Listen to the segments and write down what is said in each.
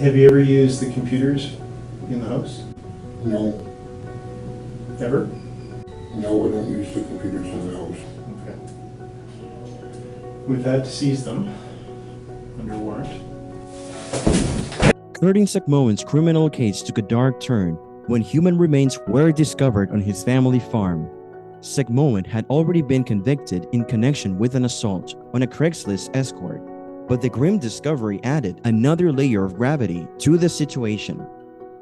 Have you ever used the computers in the house? No. Ever? No, I don't use the computers in the house. Okay. We've had to seize them under warrant. Curtis Sakmoan's criminal case took a dark turn when human remains were discovered on his family farm. Sakmoan had already been convicted in connection with an assault on a Craigslist escort, but the grim discovery added another layer of gravity to the situation.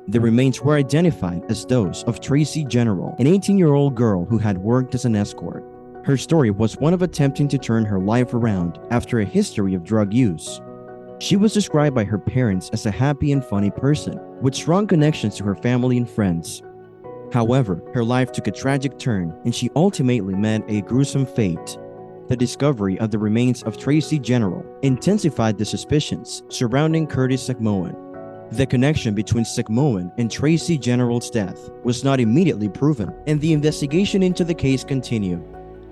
The remains were identified as those of Tracy General, an 18-year-old girl who had worked as an escort. Her story was one of attempting to turn her life around after a history of drug use. She was described by her parents as a happy and funny person, with strong connections to her family and friends. However, her life took a tragic turn and she ultimately met a gruesome fate. The discovery of the remains of Tracy General intensified the suspicions surrounding Curtis Sakmoan. The connection between Sakmoan and Tracy General's death was not immediately proven, and the investigation into the case continued.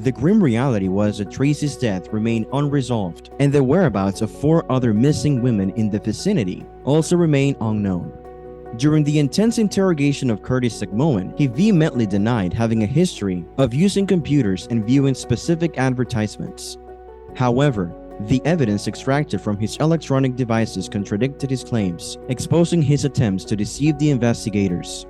The grim reality was that Tracy's death remained unresolved, and the whereabouts of 4 other missing women in the vicinity also remain unknown. During the intense interrogation of Curtis Sakmoan, he vehemently denied having a history of using computers and viewing specific advertisements. However, the evidence extracted from his electronic devices contradicted his claims, exposing his attempts to deceive the investigators.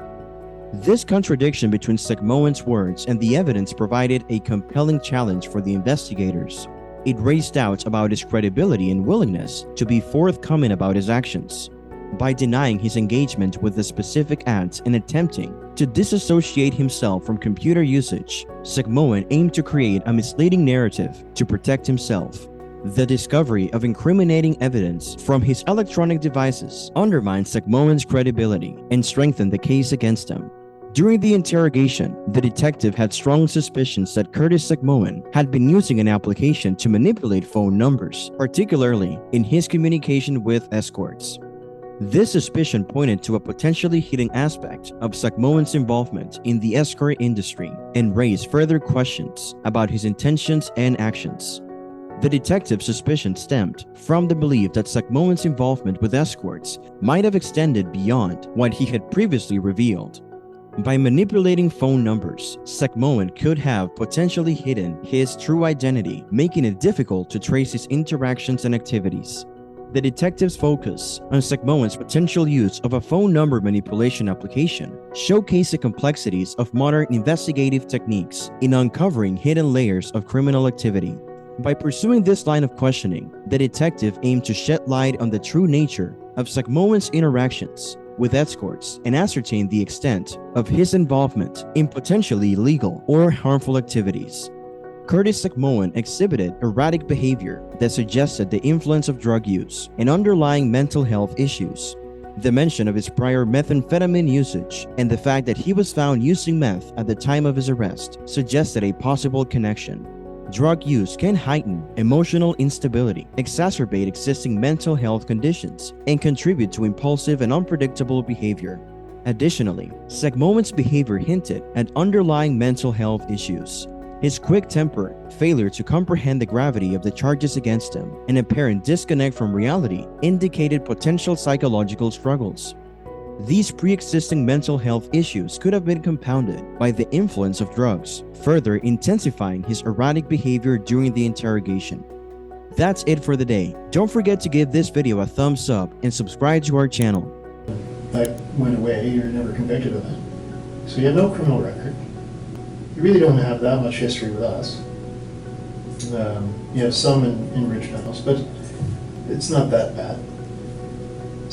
This contradiction between Sakmoan's words and the evidence provided a compelling challenge for the investigators. It raised doubts about his credibility and willingness to be forthcoming about his actions. By denying his engagement with the specific ads and attempting to disassociate himself from computer usage, Sakmoan aimed to create a misleading narrative to protect himself. The discovery of incriminating evidence from his electronic devices undermined Sakmoan's credibility and strengthened the case against him. During the interrogation, the detective had strong suspicions that Curtis Sakmoan had been using an application to manipulate phone numbers, particularly in his communication with escorts. This suspicion pointed to a potentially hidden aspect of Sakmoan's involvement in the escort industry and raised further questions about his intentions and actions. The detective's suspicion stemmed from the belief that Sakmoan's involvement with escorts might have extended beyond what he had previously revealed. By manipulating phone numbers, Sakmoan could have potentially hidden his true identity, making it difficult to trace his interactions and activities. The detective's focus on Sakmoan's potential use of a phone number manipulation application showcased the complexities of modern investigative techniques in uncovering hidden layers of criminal activity. By pursuing this line of questioning, the detective aimed to shed light on the true nature of Sakmoan's interactions with escorts and ascertain the extent of his involvement in potentially illegal or harmful activities. Curtis Sakmoan exhibited erratic behavior that suggested the influence of drug use and underlying mental health issues. The mention of his prior methamphetamine usage and the fact that he was found using meth at the time of his arrest suggested a possible connection. Drug use can heighten emotional instability, exacerbate existing mental health conditions, and contribute to impulsive and unpredictable behavior. Additionally, Sakmoan's behavior hinted at underlying mental health issues. His quick temper, failure to comprehend the gravity of the charges against him, and apparent disconnect from reality indicated potential psychological struggles. These pre-existing mental health issues could have been compounded by the influence of drugs, further intensifying his erratic behavior during the interrogation. That's it for the day. Don't forget to give this video a thumbs up and subscribe to our channel. That went away, you're never convicted of it. So you have no criminal record. You really don't have that much history with us. You have some in Richmond House, but it's not that bad.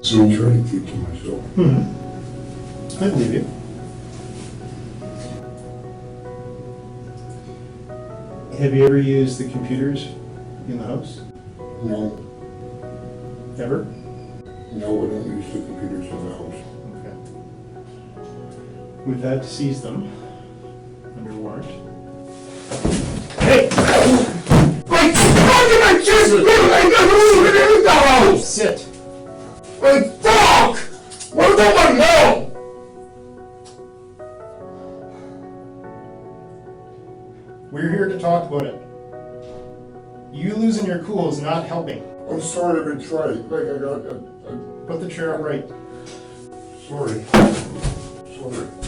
So I'm trying to keep to myself. I believe you. Have you ever used the computers in the house? No. Ever? No, I don't use the computers in the house. Okay. We've had to seize them under warrant. Hey! Wait! I just in the house! Sit. Wait, fuck! What about my mom? We're here to talk about it. You losing your cool is not helping. I'm sorry I've been trying. Like, I Put the chair upright. Sorry. Sorry.